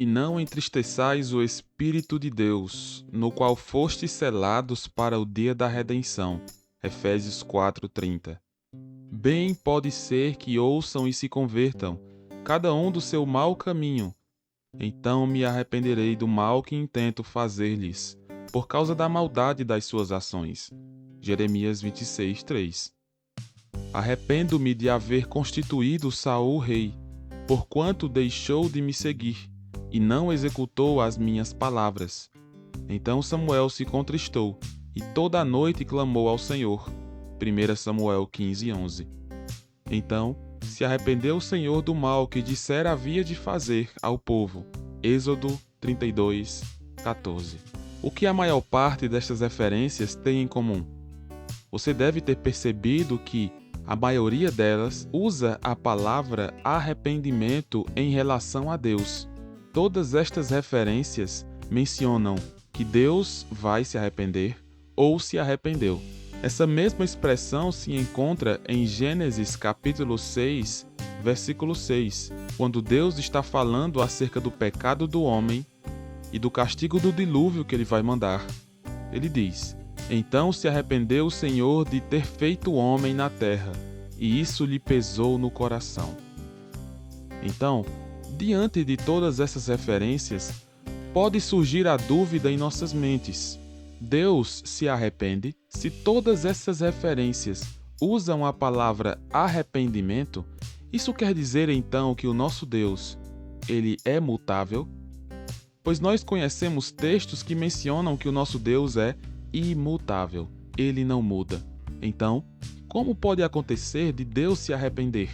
e não entristeçais o Espírito de Deus, no qual fostes selados para o dia da redenção. Efésios 4:30. Bem pode ser que ouçam e se convertam, cada um do seu mau caminho. Então me arrependerei do mal que intento fazer-lhes, por causa da maldade das suas ações. Jeremias 26:3. Arrependo-me de haver constituído Saul rei, porquanto deixou de me seguir, e não executou as minhas palavras. Então Samuel se contristou, e toda a noite clamou ao Senhor. 1 Samuel 15:11. Então se arrependeu o Senhor do mal que dissera havia de fazer ao povo. Êxodo 32:14. O que a maior parte destas referências tem em comum? Você deve ter percebido que a maioria delas usa a palavra arrependimento em relação a Deus. Todas estas referências mencionam que Deus vai se arrepender ou se arrependeu. Essa mesma expressão se encontra em Gênesis capítulo 6, versículo 6, quando Deus está falando acerca do pecado do homem e do castigo do dilúvio que ele vai mandar. Ele diz: Então se arrependeu o Senhor de ter feito o homem na terra, e isso lhe pesou no coração. Então, diante de todas essas referências, pode surgir a dúvida em nossas mentes. Deus se arrepende? Se todas essas referências usam a palavra arrependimento, isso quer dizer então que o nosso Deus, ele é mutável? Pois nós conhecemos textos que mencionam que o nosso Deus é imutável, ele não muda. Então, como pode acontecer de Deus se arrepender?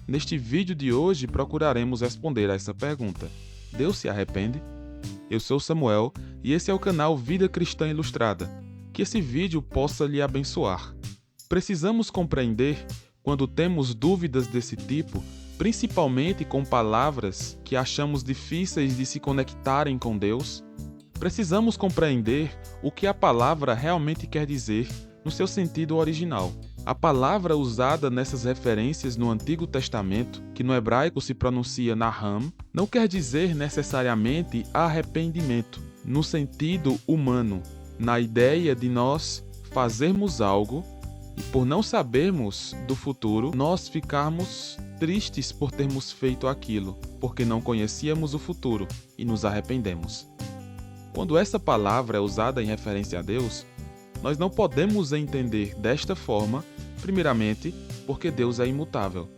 Neste vídeo de hoje procuraremos responder a essa pergunta. Deus se arrepende? Eu sou Samuel e esse é o canal Vida Cristã Ilustrada. Que esse vídeo possa lhe abençoar. Precisamos compreender, quando temos dúvidas desse tipo, principalmente com palavras que achamos difíceis de se conectarem com Deus, precisamos compreender o que a palavra realmente quer dizer no seu sentido original. A palavra usada nessas referências no Antigo Testamento, que no hebraico se pronuncia Naham, não quer dizer necessariamente arrependimento, no sentido humano, na ideia de nós fazermos algo e por não sabermos do futuro, nós ficarmos tristes por termos feito aquilo, porque não conhecíamos o futuro e nos arrependemos. Quando essa palavra é usada em referência a Deus, nós não podemos entender desta forma, primeiramente, porque Deus é imutável.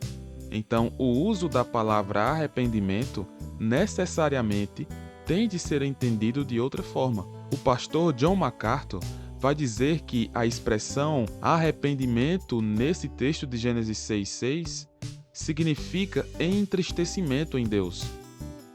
Então, o uso da palavra arrependimento necessariamente tem de ser entendido de outra forma. O pastor John MacArthur vai dizer que a expressão arrependimento nesse texto de Gênesis 6:6 significa entristecimento em Deus.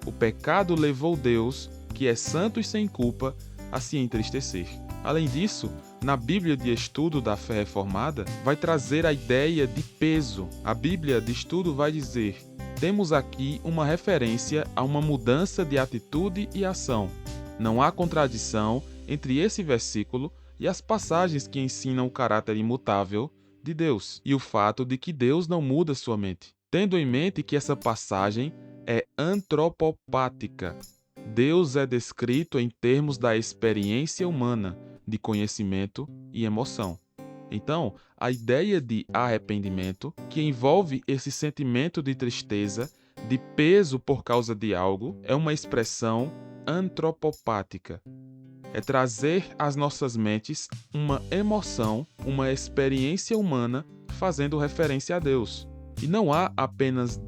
O pecado levou Deus, que é santo e sem culpa, a se entristecer. Além disso, na Bíblia de Estudo da Fé Reformada, vai trazer a ideia de peso. A Bíblia de Estudo vai dizer: temos aqui uma referência a uma mudança de atitude e ação. Não há contradição entre esse versículo e as passagens que ensinam o caráter imutável de Deus e o fato de que Deus não muda sua mente. Tendo em mente que essa passagem é antropopática. Deus é descrito em termos da experiência humana, de conhecimento e emoção. Então, a ideia de arrependimento, que envolve esse sentimento de tristeza, de peso por causa de algo, é uma expressão antropopática. É trazer às nossas mentes uma emoção, uma experiência humana fazendo referência a Deus. E não há apenas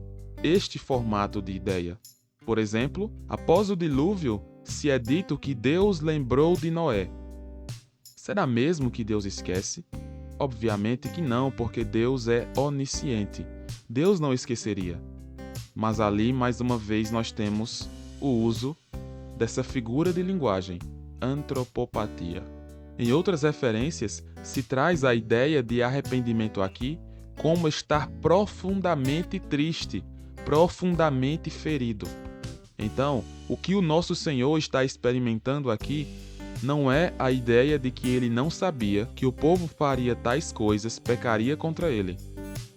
este formato de ideia. Por exemplo, após o dilúvio, se é dito que Deus lembrou de Noé. Será mesmo que Deus esquece? Obviamente que não, porque Deus é onisciente. Deus não esqueceria. Mas ali, mais uma vez, nós temos o uso dessa figura de linguagem, antropopatia. Em outras referências, se traz a ideia de arrependimento aqui como estar profundamente triste, profundamente ferido. Então, o que o nosso Senhor está experimentando aqui não é a ideia de que ele não sabia que o povo faria tais coisas, pecaria contra ele,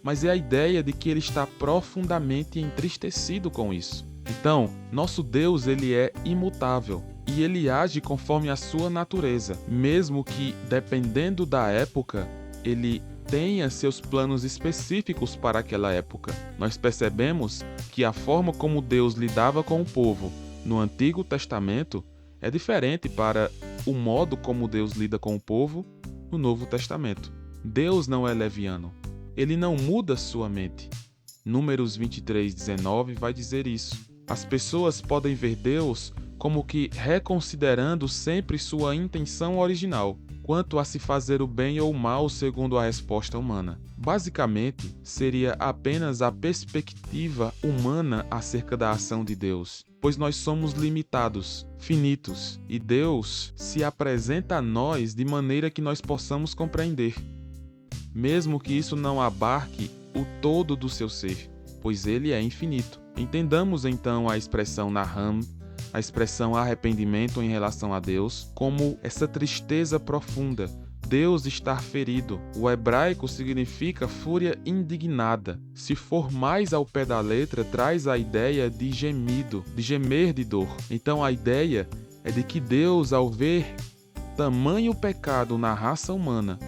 mas é a ideia de que ele está profundamente entristecido com isso. Então, nosso Deus, ele é imutável e ele age conforme a sua natureza, mesmo que, dependendo da época, ele tenha seus planos específicos para aquela época. Nós percebemos que a forma como Deus lidava com o povo no Antigo Testamento é diferente para o modo como Deus lida com o povo no Novo Testamento. Deus não é leviano. Ele não muda sua mente. Números 23:19 vai dizer isso. As pessoas podem ver Deus como que reconsiderando sempre sua intenção original, quanto a se fazer o bem ou o mal segundo a resposta humana. Basicamente, seria apenas a perspectiva humana acerca da ação de Deus, pois nós somos limitados, finitos, e Deus se apresenta a nós de maneira que nós possamos compreender, mesmo que isso não abarque o todo do seu ser, pois ele é infinito. Entendamos então a expressão Naham, a expressão arrependimento em relação a Deus, como essa tristeza profunda, Deus estar ferido. O hebraico significa fúria indignada. Se for mais ao pé da letra, traz a ideia de gemido, de gemer de dor. Então a ideia é de que Deus, ao ver tamanho pecado na raça humana,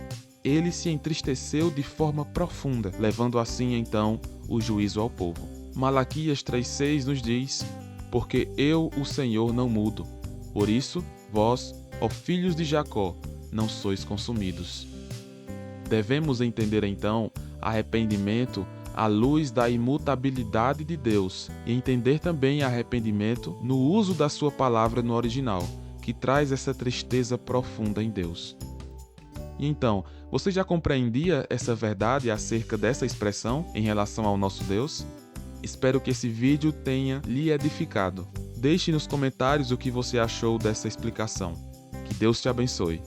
ele se entristeceu de forma profunda, levando assim então o juízo ao povo. Malaquias 3:6 nos diz: porque eu, o Senhor, não mudo. Por isso, vós, ó filhos de Jacó, não sois consumidos. Devemos entender então arrependimento à luz da imutabilidade de Deus e entender também arrependimento no uso da sua palavra no original, que traz essa tristeza profunda em Deus. E então, você já compreendia essa verdade acerca dessa expressão em relação ao nosso Deus? Espero que esse vídeo tenha lhe edificado. Deixe nos comentários o que você achou dessa explicação. Que Deus te abençoe.